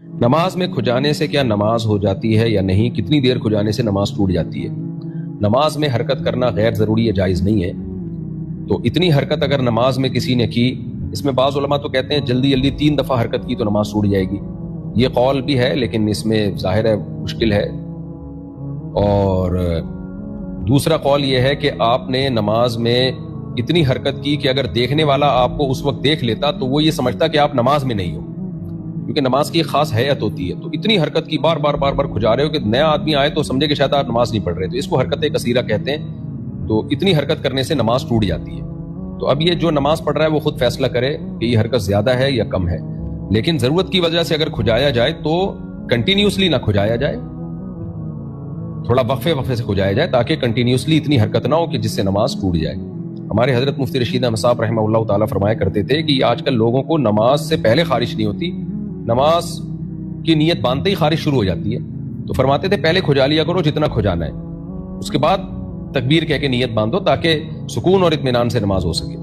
نماز میں کھجانے سے کیا نماز ہو جاتی ہے یا نہیں؟ کتنی دیر کھجانے سے نماز ٹوٹ جاتی ہے؟ نماز میں حرکت کرنا غیر ضروری یا جائز نہیں ہے، تو اتنی حرکت اگر نماز میں کسی نے کی، اس میں بعض علماء تو کہتے ہیں جلدی 3 دفعہ حرکت کی تو نماز ٹوٹ جائے گی، یہ قول بھی ہے لیکن اس میں ظاہر ہے مشکل ہے۔ اور دوسرا قول یہ ہے کہ آپ نے نماز میں اتنی حرکت کی کہ اگر دیکھنے والا آپ کو اس وقت دیکھ لیتا تو وہ یہ سمجھتا کہ آپ نماز میں نہیں ہو، کیونکہ نماز کی ایک خاص حیت ہوتی ہے، تو اتنی حرکت کی بار بار کھجا رہے ہو کہ نیا آدمی آئے تو سمجھے کہ شاید آپ نماز نہیں پڑھ رہے، تو اس کو حرکت کثیرہ کہتے ہیں۔ تو اتنی حرکت کرنے سے نماز ٹوٹ جاتی ہے۔ تو اب یہ جو نماز پڑھ رہا ہے وہ خود فیصلہ کرے کہ یہ حرکت زیادہ ہے یا کم ہے، لیکن ضرورت کی وجہ سے اگر کھجایا جائے تو کنٹینیوسلی نہ کھجایا جائے، تھوڑا وقفے سے کھجایا جائے تاکہ کنٹینیوسلی اتنی حرکت نہ ہو کہ جس سے نماز ٹوٹ جائے۔ ہمارے حضرت مفتی رشید احمد صاحب رحمہ اللہ تعالیٰ فرمایا کرتے تھے کہ آج کل لوگوں کو نماز سے پہلے خارش نہیں ہوتی، نماز کی نیت باندھتے ہی خارش شروع ہو جاتی ہے، تو فرماتے تھے پہلے کھجا لیا کرو جتنا کھجانا ہے، اس کے بعد تکبیر کہہ کے نیت باندھو تاکہ سکون اور اطمینان سے نماز ہو سکے۔